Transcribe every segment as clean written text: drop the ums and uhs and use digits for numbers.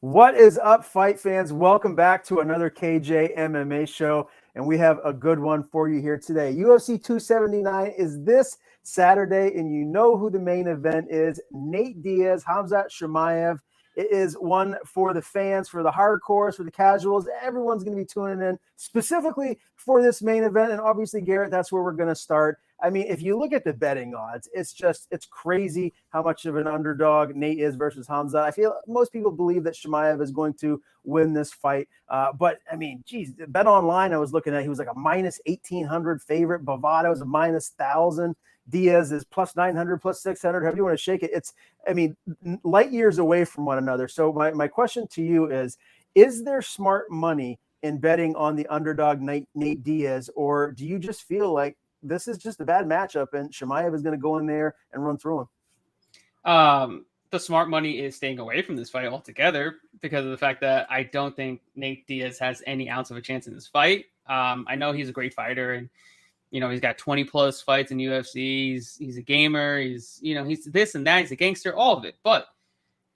What is up, fight fans? Welcome back to another KJ MMA show, and we have a good one for you here today. UFC 279 is this Saturday, and you know who the main event is. Nate Diaz, Khamzat Chimaev. It is one for the fans, for the hardcores, for the casuals. Everyone's going to be tuning in specifically for this main event, and obviously, Garrett, that's where we're going to start. I mean, if you look at the betting odds, it's crazy how much of an underdog Nate is versus Hamza. I feel most people believe that Chimaev is going to win this fight. But I mean, geez, bet online, I was looking at, he was like a minus 1,800 favorite. Bovada was a minus 1,000. Diaz is plus 900, plus 600, however you want to shake it. It's, I mean, light years away from one another. So my question to you is there smart money in betting on the underdog Nate Diaz, or do you just feel like this is just a bad matchup and Chimaev is going to go in there and run through him? The smart money is staying away from this fight altogether because of the fact that I don't think Nate Diaz has any ounce of a chance in this fight. I know he's a great fighter, and he's got 20 plus fights in UFC. He's a gamer. He's this and that. He's a gangster. All of it. But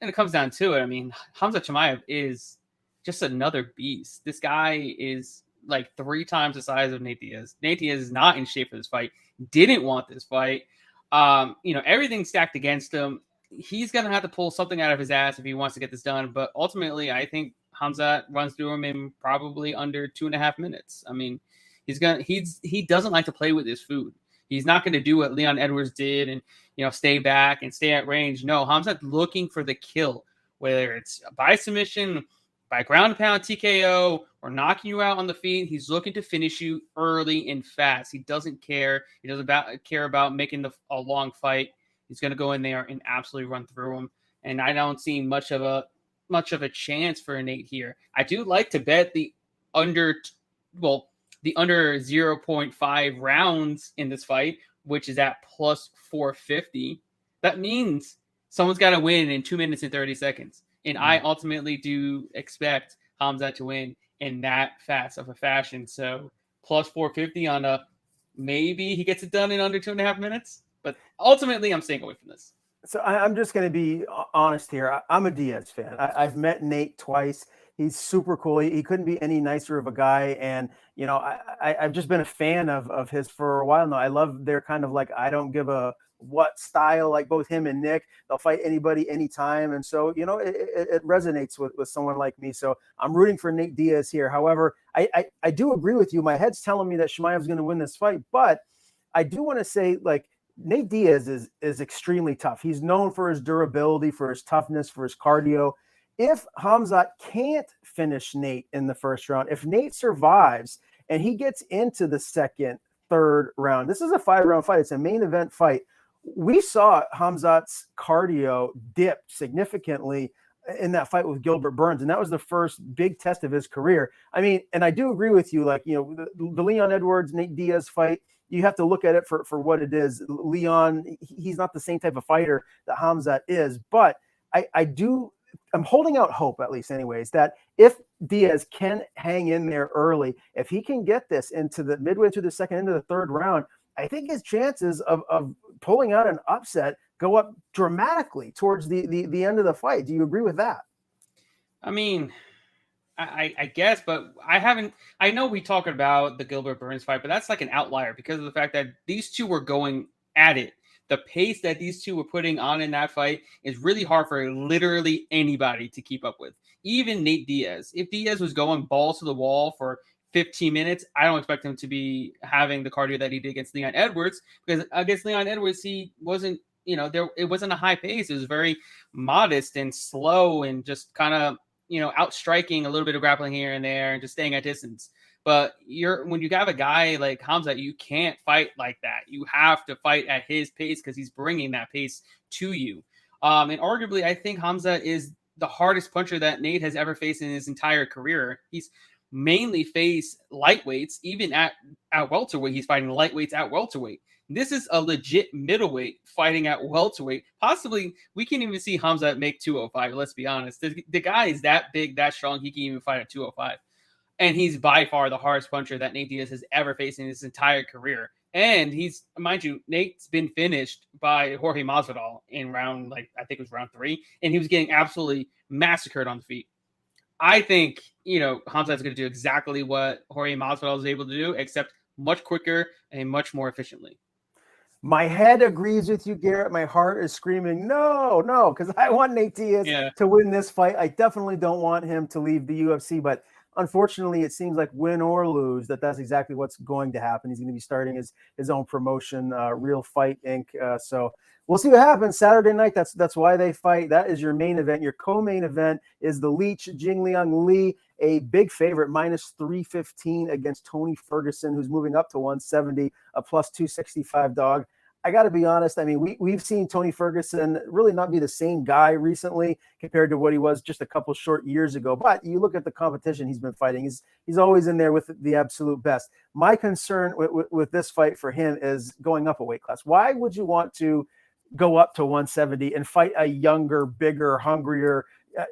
when it comes down to it, I mean, Hamza Chimaev is just another beast. This guy is like 3 times the size of Nate Diaz. Nate Diaz is not in shape for this fight. Didn't want this fight. Everything's stacked against him. He's going to have to pull something out of his ass if he wants to get this done. But ultimately, I think Hamzat runs through him in probably under 2.5 minutes. I mean, he doesn't like to play with his food. He's not going to do what Leon Edwards did and, stay back and stay at range. No, Hamzat's looking for the kill, whether it's by submission, by ground and pound TKO, or knocking you out on the feet. He's looking to finish you early and fast. He doesn't care. He doesn't care about making a long fight. He's going to go in there and absolutely run through him. And I don't see much of a chance for Nate here. I do like to bet the under 0.5 rounds in this fight, which is at plus 450. That means someone's got to win in 2 minutes and 30 seconds. And I ultimately do expect Hamzat to win in that fast of a fashion. So plus 450 on a maybe he gets it done in under 2.5 minutes. But ultimately, I'm staying away from this. So I'm just going to be honest here. I'm a Diaz fan. I've met Nate twice. He's super cool. He couldn't be any nicer of a guy. And, I've just been a fan of his for a while now. I love their kind of like, I don't give a what style, like both him and Nick. They'll fight anybody, anytime. And so, it resonates with someone like me. So I'm rooting for Nate Diaz here. However, I do agree with you. My head's telling me that Chimaev's going to win this fight. But I do want to say, like, Nate Diaz is extremely tough. He's known for his durability, for his toughness, for his cardio. If Hamzat can't finish Nate in the first round, if Nate survives and he gets into the second, third round, this is a 5-round fight. It's a main event fight. We saw Hamzat's cardio dip significantly in that fight with Gilbert Burns, and that was the first big test of his career. I mean, and I do agree with you, like, the Leon Edwards, Nate Diaz fight, you have to look at it for what it is. Leon, he's not the same type of fighter that Hamzat is, but I'm holding out hope, at least anyways, that if Diaz can hang in there early, if he can get this into the midway through the second, into the third round, I think his chances of pulling out an upset go up dramatically towards the end of the fight. Do you agree with that? I mean, I guess, but I know we talked about the Gilbert Burns fight, but that's like an outlier because of the fact that these two were going at it. The pace that these two were putting on in that fight is really hard for literally anybody to keep up with. Even Nate Diaz. If Diaz was going balls to the wall for 15 minutes, I don't expect him to be having the cardio that he did against Leon Edwards, because against Leon Edwards, he wasn't, it wasn't a high pace. It was very modest and slow and just kind of, outstriking a little bit of grappling here and there and just staying at distance. But when you have a guy like Hamzat, you can't fight like that. You have to fight at his pace because he's bringing that pace to you. And arguably, I think Hamzat is the hardest puncher that Nate has ever faced in his entire career. He's mainly faced lightweights, even at welterweight. He's fighting lightweights at welterweight. This is a legit middleweight fighting at welterweight. Possibly, we can even see Hamzat make 205. Let's be honest. The guy is that big, that strong. He can even fight at 205. And he's by far the hardest puncher that Nate Diaz has ever faced in his entire career. And mind you, Nate's been finished by Jorge Masvidal in round, I think it was round 3. And he was getting absolutely massacred on the feet. I think, Hamzat's going to do exactly what Jorge Masvidal was able to do, except much quicker and much more efficiently. My head agrees with you, Garrett. My heart is screaming, no, because I want Nate Diaz to win this fight. I definitely don't want him to leave the UFC, but unfortunately, it seems like win or lose, that's exactly what's going to happen. He's going to be starting his own promotion, Real Fight Inc. So we'll see what happens Saturday night. That's why they fight. That is your main event. Your co-main event is the Leech, Jingliang Li, a big favorite, minus 315 against Tony Ferguson, who's moving up to 170, a plus 265 dog. I got to be honest. I mean, we've seen Tony Ferguson really not be the same guy recently compared to what he was just a couple short years ago. But you look at the competition he's been fighting; he's always in there with the absolute best. My concern with this fight for him is going up a weight class. Why would you want to go up to 170 and fight a younger, bigger, hungrier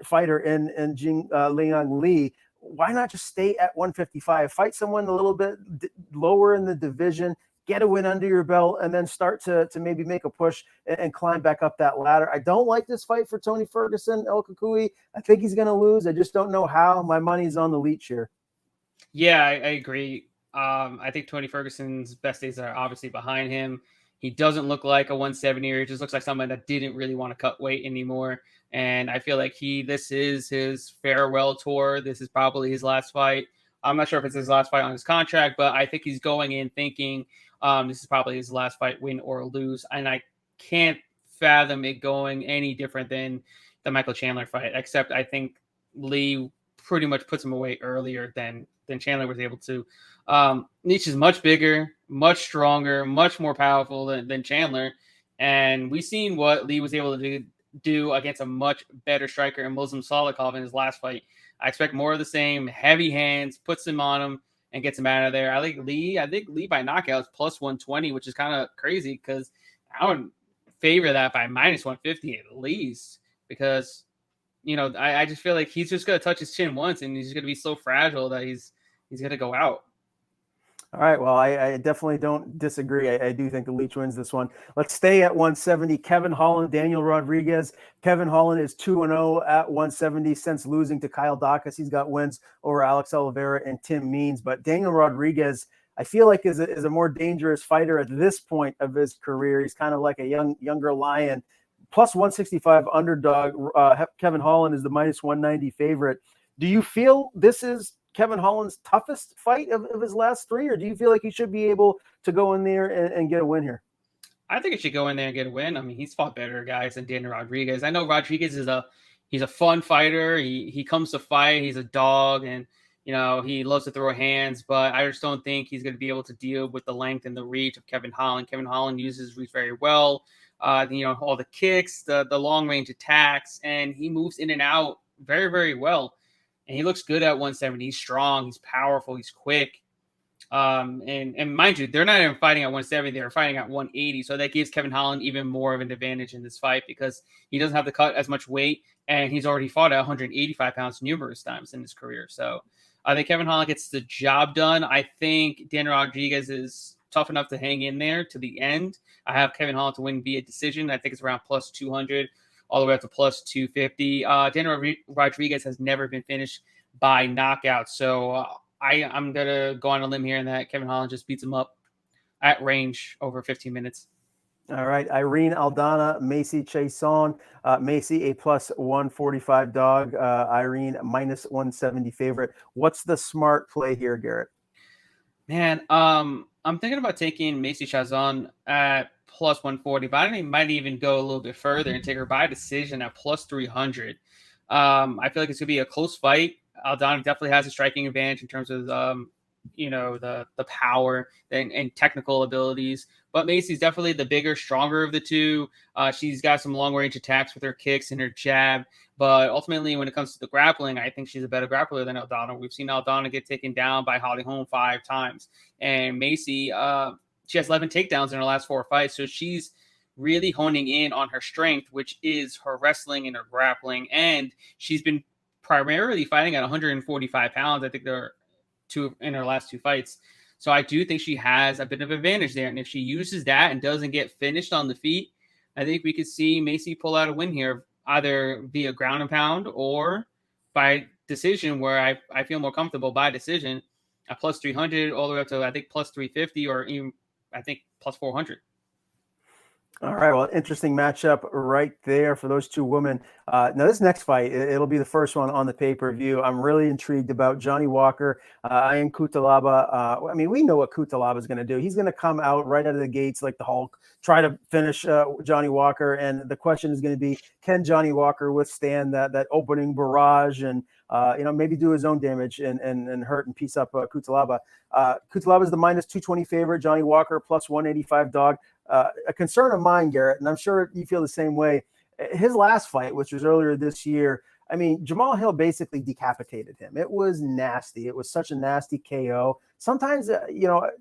fighter in Jingliang Li? Why not just stay at 155? Fight someone a little bit lower in the division. Get a win under your belt, and then start to maybe make a push and climb back up that ladder. I don't like this fight for Tony Ferguson, El Kukui. I think he's going to lose. I just don't know how. My money's on the Leech here. Yeah, I agree. I think Tony Ferguson's best days are obviously behind him. He doesn't look like a 170er. He just looks like someone that didn't really want to cut weight anymore. And I feel like this is his farewell tour. This is probably his last fight. I'm not sure if it's his last fight on his contract, but I think he's going in thinking this is probably his last fight, win or lose. And I can't fathom it going any different than the Michael Chandler fight, except I think Lee pretty much puts him away earlier than Chandler was able to. Leech is much bigger, much stronger, much more powerful than Chandler. And we've seen what Lee was able to do against a much better striker in Muslim Salikov in his last fight. I expect more of the same. Heavy hands, puts him on him, and gets him out of there. I think Lee by knockout is plus 120, which is kind of crazy because I would favor that by minus 150 at least, because I just feel like he's just going to touch his chin once and he's going to be so fragile that he's going to go out. All right. Well, I definitely don't disagree. I do think the Leech wins this one. Let's stay at 170. Kevin Holland, Daniel Rodriguez. Kevin Holland is 2-0 at 170 since losing to Kyle Dacus. He's got wins over Alex Oliveira and Tim Means. But Daniel Rodriguez, I feel like is a more dangerous fighter at this point of his career. He's kind of like a younger lion. Plus 165 underdog. Kevin Holland is the minus 190 favorite. Do you feel this is Kevin Holland's toughest fight of his last three, or do you feel like he should be able to go in there and get a win here? I think he should go in there and get a win. I mean, he's fought better guys than Daniel Rodriguez. I know Rodriguez he's a fun fighter. He comes to fight. He's a dog, and he loves to throw hands. But I just don't think he's going to be able to deal with the length and the reach of Kevin Holland. Kevin Holland uses his reach very well. All the kicks, the long range attacks, and he moves in and out very, very well. And he looks good at 170. He's strong. He's powerful. He's quick. And mind you, they're not even fighting at 170. They're fighting at 180. So that gives Kevin Holland even more of an advantage in this fight because he doesn't have to cut as much weight. And he's already fought at 185 pounds numerous times in his career. So I think Kevin Holland gets the job done. I think Daniel Rodriguez is tough enough to hang in there to the end. I have Kevin Holland to win via decision. I think it's around plus 200. All the way up to plus 250. Daniel Rodriguez has never been finished by knockout. So I'm going to go on a limb here and that Kevin Holland just beats him up at range over 15 minutes. All right. Irene Aldana, Macy Chiasson. Macy, a plus 145 dog. Irene, minus 170 favorite. What's the smart play here, Garrett? Man, I'm thinking about taking Macy Chiasson at plus 140, but I might even go a little bit further and take her by decision at plus 300. I feel like it's going to be a close fight. Aldana definitely has a striking advantage in terms of, the power and technical abilities. But Macy's definitely the bigger, stronger of the two. She's got some long-range attacks with her kicks and her jab. But ultimately, when it comes to the grappling, I think she's a better grappler than Aldana. We've seen Aldana get taken down by Holly Holm 5 times. And Macy, she has 11 takedowns in her last 4 fights. So she's really honing in on her strength, which is her wrestling and her grappling. And she's been primarily fighting at 145 pounds. I think there are 2 in her last 2 fights. So I do think she has a bit of advantage there. And if she uses that and doesn't get finished on the feet, I think we could see Macy pull out a win here, either via ground and pound or by decision where I feel more comfortable by decision at plus 300 all the way up to, I think, plus 350 or even, I think, plus 400. All right, well, interesting matchup right there for those two women. Now, this next fight, it'll be the first one on the pay-per-view. I'm really intrigued about Johnny Walker, Ian Cutelaba. I mean, we know what Cutelaba is going to do. He's going to come out right out of the gates like the Hulk, try to finish Johnny Walker. And the question is going to be, can Johnny Walker withstand that opening barrage and, maybe do his own damage and hurt and piece up Cutelaba? Cutelaba is the minus 220 favorite. Johnny Walker plus 185 dog. A concern of mine, Garrett, and I'm sure you feel the same way. His last fight, which was earlier this year, I mean, Jamal Hill basically decapitated him. It was nasty. It was such a nasty KO. Sometimes,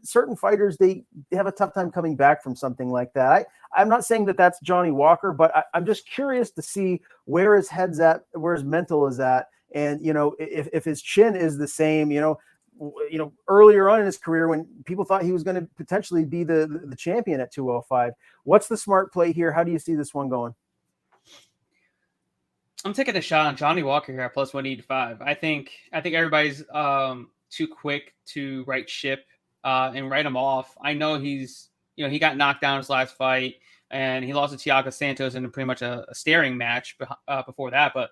certain fighters, they have a tough time coming back from something like that. I'm not saying that that's Johnny Walker, but I'm just curious to see where his head's at, where his mental is at. And, if his chin is the same, earlier on in his career when people thought he was going to potentially be the champion at 205. What's the smart play here? How do you see this one going? I'm taking a shot on Johnny Walker here at plus 185. I think everybody's too quick to right ship and write him off. I know he got knocked down his last fight and he lost to Thiago Santos in pretty much a staring match before that. But,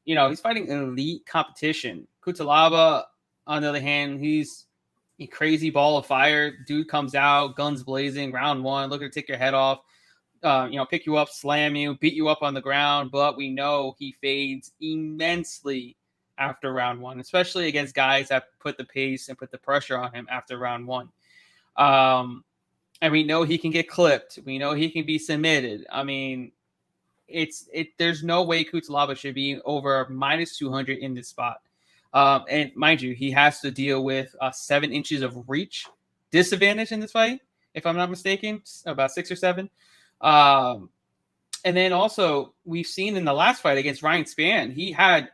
he's fighting elite competition. Cutelaba, on the other hand, he's a crazy ball of fire. Dude comes out, guns blazing, round one, looking to take your head off, pick you up, slam you, beat you up on the ground. But we know he fades immensely after round one, especially against guys that put the pace and put the pressure on him after round one. And we know he can get clipped. We know he can be submitted. I mean, there's no way Cutelaba should be over minus 200 in this spot. And mind you, he has to deal with 7 inches of reach disadvantage in this fight, if I'm not mistaken, about 6 or 7. And then also, we've seen in the last fight against Ryan Spann, he had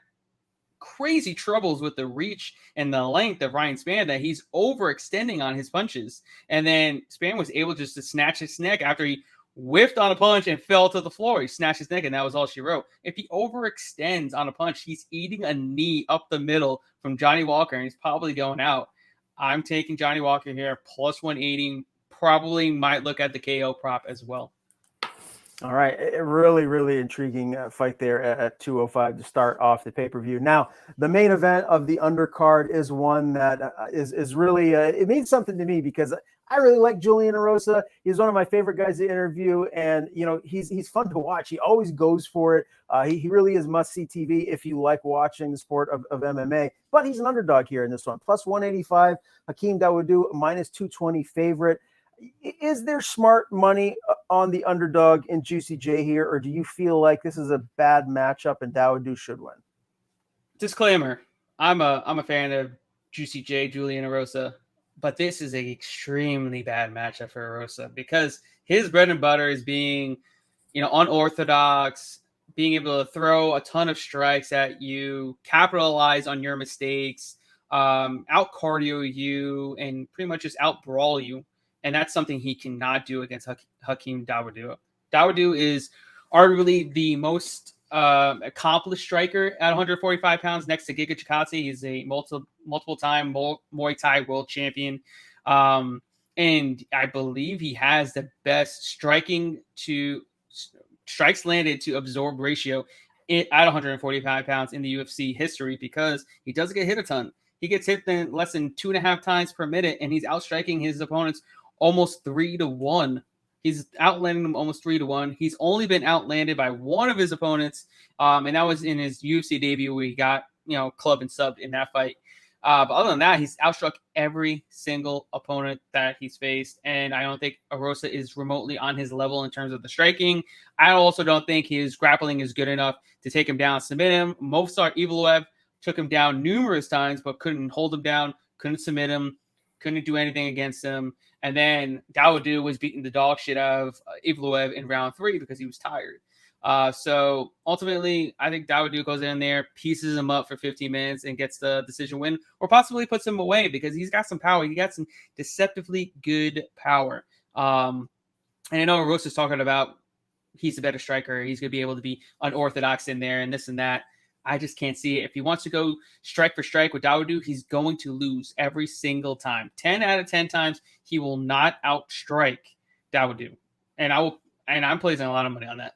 crazy troubles with the reach and the length of Ryan Spann that he's overextending on his punches. And then Spann was able just to snatch his neck after he whiffed on a punch and fell to the floor. He snatched his neck, and that was all she wrote. If he overextends on a punch, he's eating a knee up the middle from Johnny Walker, and he's probably going out. I'm taking Johnny Walker here, plus 180. Probably might look at the KO prop as well. All right. A really, really intriguing fight there at 205 to start off the pay-per-view. Now, the main event of the undercard is one that is really, it means something to me because I really like Julian Erosa. He's one of my favorite guys to interview, and, he's fun to watch. He always goes for it. He really is must-see TV if you like watching the sport of MMA, but he's an underdog here in this one. Plus 185, Hakeem Dawodu, minus 220 favorite. Is there smart money on the underdog in Juicy J here, or do you feel like this is a bad matchup and Dawodu should win? Disclaimer: I'm a fan of Juicy J, Julian Erosa, but this is an extremely bad matchup for Erosa because his bread and butter is being, unorthodox, being able to throw a ton of strikes at you, capitalize on your mistakes, out cardio you, and pretty much just out brawl you. And that's something he cannot do against Hakeem Dawodu. Dawodu is arguably the most accomplished striker at 145 pounds next to Giga Chikadze. He's a multiple-time Muay Thai world champion. And I believe he has the best strikes landed to absorb ratio at 145 pounds in the UFC history because he doesn't get hit a ton. He gets hit less than 2.5 times per minute, and he's outstriking his opponents almost 3-1. He's outlanding them almost 3-1. He's only been outlanded by one of his opponents, and that was in his UFC debut where he got clubbed and subbed in that fight. But other than that, he's outstruck every single opponent that he's faced, and I don't think Erosa is remotely on his level in terms of the striking. I also don't think his grappling is good enough to take him down, submit him. Movsar Evloev took him down numerous times, but couldn't hold him down, couldn't submit him, couldn't do anything against him. And then Dawodu was beating the dog shit out of Evloev in round 3 because he was tired. So ultimately, I think Dawodu goes in there, pieces him up for 15 minutes and gets the decision win, or possibly puts him away because he's got some power. He got some deceptively good power. And I know Rosa's talking about he's a better striker. He's going to be able to be unorthodox in there and this and that. I just can't see it. If he wants to go strike for strike with Dawodu, he's going to lose every single time. 10 out of 10 times, he will not outstrike Dawodu. And I'm placing a lot of money on that.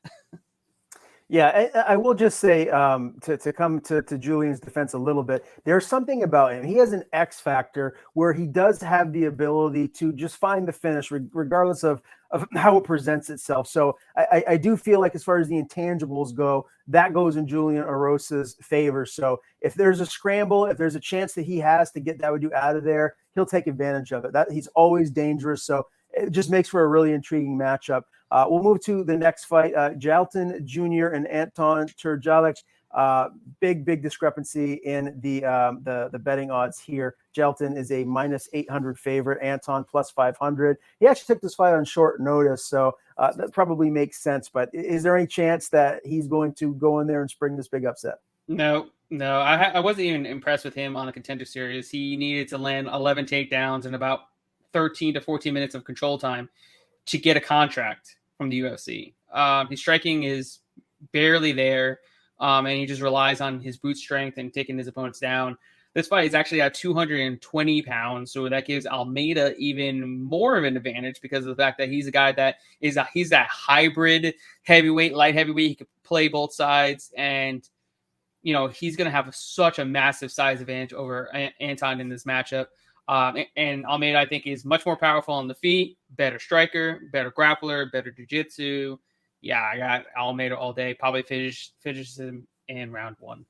Yeah, I will just say to come to Julian's defense a little bit, there's something about him. He has an X factor where he does have the ability to just find the finish regardless of how it presents itself. So I do feel like as far as the intangibles go, that goes in Julian Erosa's favor. So if there's a scramble, if there's a chance that he has to get Dawodu out of there, he'll take advantage of it. That he's always dangerous. So it just makes for a really intriguing matchup. We'll move to the next fight. Jalton Jr. and Anton Turjalek. Big discrepancy in the betting odds here. Jalton is a -800 favorite. Anton +500. He actually took this fight on short notice, so that probably makes sense. But is there any chance that he's going to go in there and spring this big upset? No. I wasn't even impressed with him on the Contender Series. He needed to land 11 takedowns and about 13 to 14 minutes of control time to get a contract from the UFC. His striking is barely there, and he just relies on his boot strength and taking his opponents down. This fight is actually at 220 pounds, so that gives Almeida even more of an advantage because of the fact that he's a guy that he's that hybrid heavyweight, light heavyweight. He can play both sides, and he's going to have such a massive size advantage over Anton in this matchup. And Almeida, I think, is much more powerful on the feet, better striker, better grappler, better jiu-jitsu. Yeah, I got Almeida all day. Probably finishes him in round 1.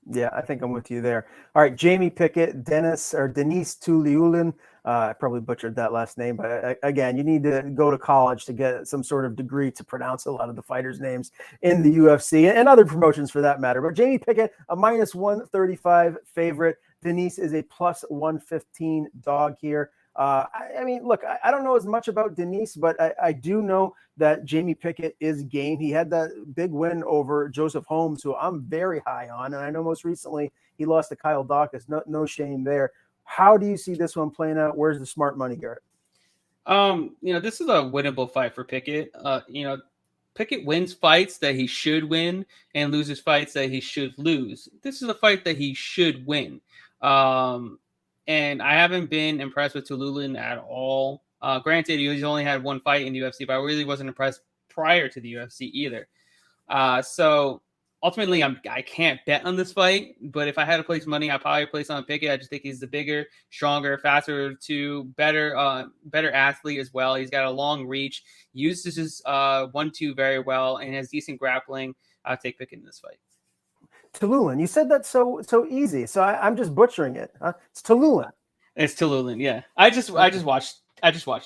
Yeah, I think I'm with you there. All right, Jamie Pickett, Dennis Tuliulin. I probably butchered that last name, but again, you need to go to college to get some sort of degree to pronounce a lot of the fighters' names in the UFC and other promotions for that matter. But Jamie Pickett, a -135 favorite. Denise is a +115 dog here. I mean, look, I don't know as much about Denise, but I do know that Jamie Pickett is game. He had that big win over Joseph Holmes, who I'm very high on. And I know most recently he lost to Kyle Dawkins. No shame there. How do you see this one playing out? Where's the smart money, Garrett? This is a winnable fight for Pickett. Pickett wins fights that he should win and loses fights that he should lose. This is a fight that he should win. And I haven't been impressed with Tululin at all. Granted, he's only had one fight in the UFC, but I really wasn't impressed prior to the UFC either. So ultimately, I can't bet on this fight. But if I had to place money, I'd probably place on Pickett. I just think he's the bigger, stronger, faster, better athlete as well. He's got a long reach, uses his 1-2 very well, and has decent grappling. I'll take Pickett in this fight. Tululin. You said that so easy. So I'm just butchering it. It's Tululin. It's Tululin. Yeah. I just watched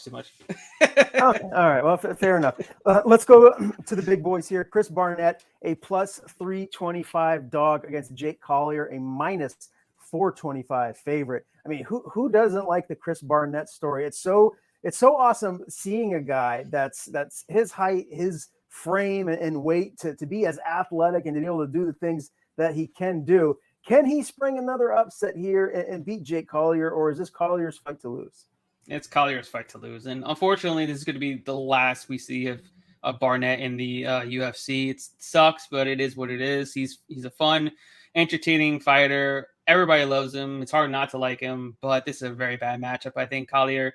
too much. Okay. All right. Well, fair enough. Let's go to the big boys here. Chris Barnett, a +325 dog against Jake Collier, a -425 favorite. I mean, who doesn't like the Chris Barnett story? It's so awesome seeing a guy that's his height, his frame and weight to be as athletic and to be able to do the things that he can do. Can he spring another upset here and beat Jake Collier, or is this Collier's fight to lose? It's Collier's fight to lose. And unfortunately, this is going to be the last we see of Barnett in the UFC. It sucks, but it is what it is. He's a fun, entertaining fighter. Everybody loves him. It's hard not to like him, but this is a very bad matchup. I think Collier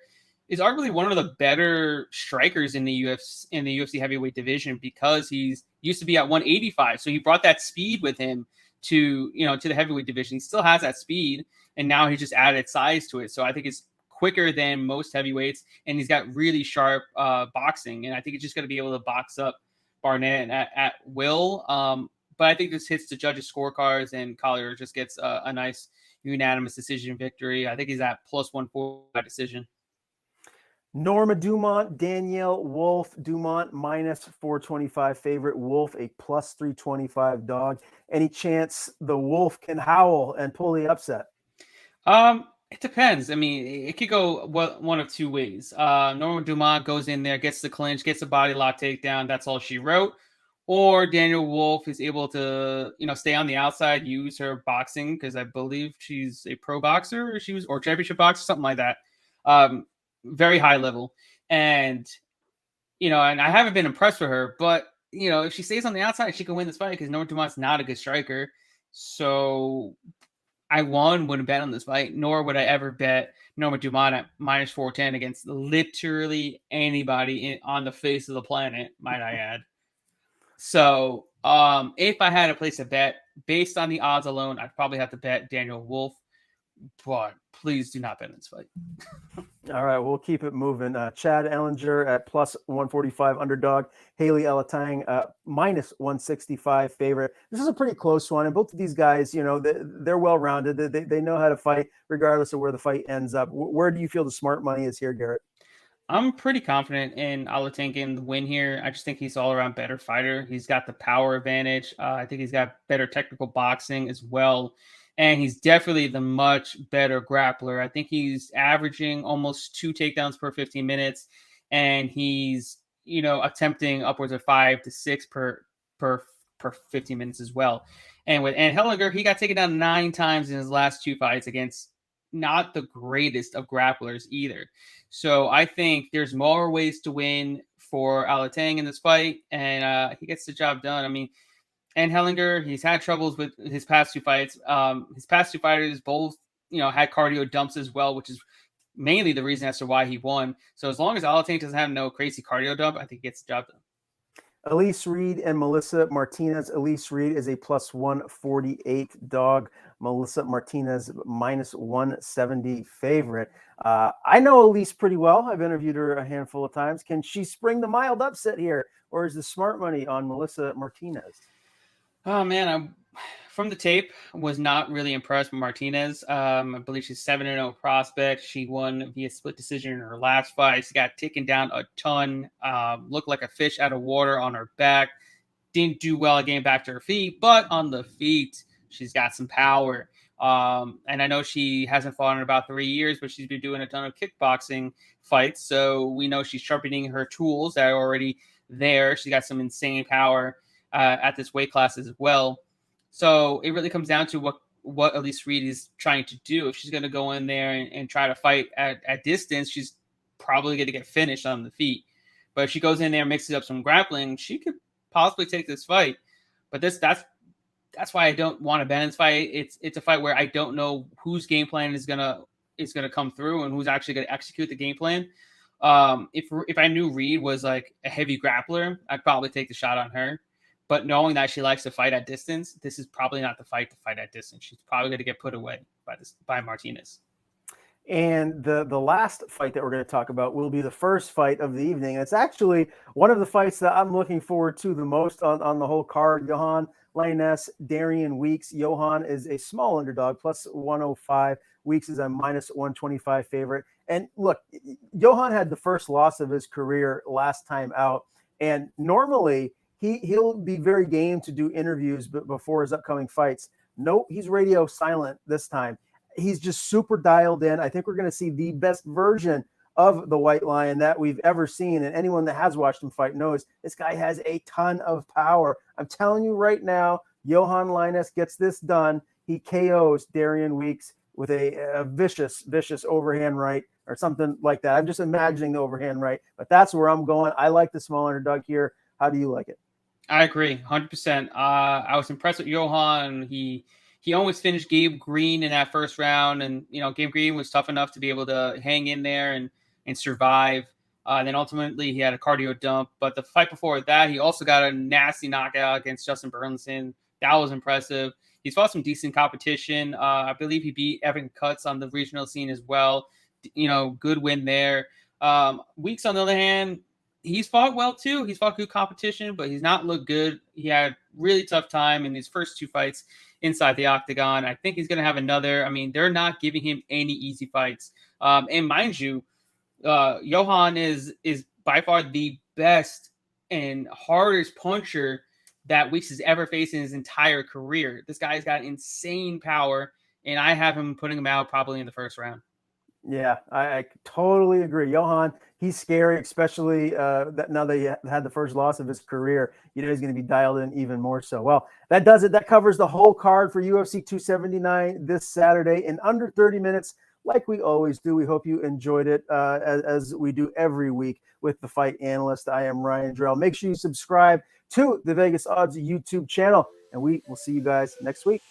is arguably one of the better strikers in the UFC heavyweight division because he's used to be at 185. So he brought that speed with him to the heavyweight division. He still has that speed, and now he just added size to it. So I think it's quicker than most heavyweights, and he's got really sharp boxing. And I think he's just going to be able to box up Barnett at will. But I think this hits the judges' scorecards, and Collier just gets a nice unanimous decision victory. I think he's at +140 by decision. Norma Dumont, Danielle Wolf. Dumont -425 favorite. Wolf a +325 dog. Any chance the Wolf can howl and pull the upset? It depends. I mean, it could go one of two ways. Norma Dumont goes in there, gets the clinch, gets a body lock takedown. That's all she wrote. Or Danielle Wolf is able to, stay on the outside, use her boxing, because I believe she's a pro boxer, or championship boxer, something like that. Very high level. And I haven't been impressed with her, but if she stays on the outside, she can win this fight because Norma Dumont's not a good striker. So I wouldn't bet on this fight, nor would I ever bet Norma Dumont at minus 410 against literally anybody on the face of the planet, might I add. So if I had to place a bet based on the odds alone, I'd probably have to bet Daniel Wolf, but please do not bet in this fight. All right, we'll keep it moving. Chad Ellinger at plus 145 underdog. Haley Elatang minus 165 favorite. This is a pretty close one, and both of these guys, they're well-rounded. They know how to fight regardless of where the fight ends up. Where do you feel the smart money is here, Garrett? I'm pretty confident in Alatank in the win here. I just think he's all around better fighter. He's got the power advantage. I think he's got better technical boxing as well. And he's definitely the much better grappler. I think he's averaging almost 2 takedowns per 15 minutes. And he's, attempting upwards of 5 to 6 per 15 minutes as well. And Hellinger, he got taken down 9 times in his last 2 fights against not the greatest of grapplers either. So I think there's more ways to win for Alatang in this fight, and he gets the job done. I mean, and Hellinger, he's had troubles with his past 2 fights. His past 2 fighters both, had cardio dumps as well, which is mainly the reason as to why he won. So as long as Alatang doesn't have no crazy cardio dump, I think he gets the job done. Elise Reed and Melissa Martinez. Elise Reed is a plus 148 dog. Melissa Martinez minus 170 favorite. I know Elise pretty well. I've interviewed her a handful of times. Can she spring the mild upset here, or is the smart money on Melissa Martinez? Oh man, from the tape was not really impressed with Martinez. I believe she's 7-0 prospect. She won via split decision in her last fight. She got taken down a ton. Looked like a fish out of water on her back. Didn't do well getting back to her feet, but on the feet, she's got some power. And I know she hasn't fought in about 3 years, but she's been doing a ton of kickboxing fights. So we know she's sharpening her tools that are already there. She got some insane power at this weight class as well. So it really comes down to what Elise Reed is trying to do. If she's going to go in there and try to fight at distance, she's probably going to get finished on the feet. But if she goes in there and mixes up some grappling, she could possibly take this fight. But that's why I don't want to bet in this fight. It's a fight where I don't know whose game plan is gonna come through and who's actually going to execute the game plan. If I knew Reed was like a heavy grappler, I'd probably take the shot on her. But knowing that she likes to fight at distance, this is probably not the fight to fight at distance. She's probably going to get put away by Martinez. And the last fight that we're going to talk about will be the first fight of the evening. It's actually one of the fights that I'm looking forward to the most on the whole card. Johan Lioness, Darian Weeks. Johan is a small underdog, plus 105. Weeks is a minus 125 favorite. And look, Johan had the first loss of his career last time out. And normally he'll be very game to do interviews before his upcoming fights. Nope, he's radio silent this time. He's just super dialed in. I think we're going to see the best version of the White Lion that we've ever seen. And anyone that has watched him fight knows this guy has a ton of power. I'm telling you right now, Johan Lioness gets this done. He KOs Darian Weeks with a vicious overhand right or something like that. I'm just imagining the overhand right, but that's where I'm going. I like the small underdog here. How do you like it? I agree, 100%. I was impressed with Johan. He almost finished Gabe Green in that first round, and Gabe Green was tough enough to be able to hang in there and survive. Then ultimately he had a cardio dump, but the fight before that, he also got a nasty knockout against Justin Burleson. That was impressive. He's fought some decent competition. I believe he beat Evan Cutts on the regional scene as well. Good win there. Weeks, on the other hand, he's fought well too. He's fought good competition, but he's not looked good. He had really tough time in his first 2 fights inside the octagon. I think he's going to have another. I mean, they're not giving him any easy fights. And mind you, Johan is by far the best and hardest puncher that Weeks has ever faced in his entire career. This guy's got insane power, and I have him putting him out probably in the first round. Yeah, I totally agree. Johan, he's scary, especially that now that he had the first loss of his career. He's going to be dialed in even more so. Well, that does it. That covers the whole card for UFC 279 this Saturday in under 30 minutes, like we always do. We hope you enjoyed it as we do every week with the Fight Analyst. I am Ryan Drell. Make sure you subscribe to the Vegas Odds YouTube channel. and we will see you guys next week.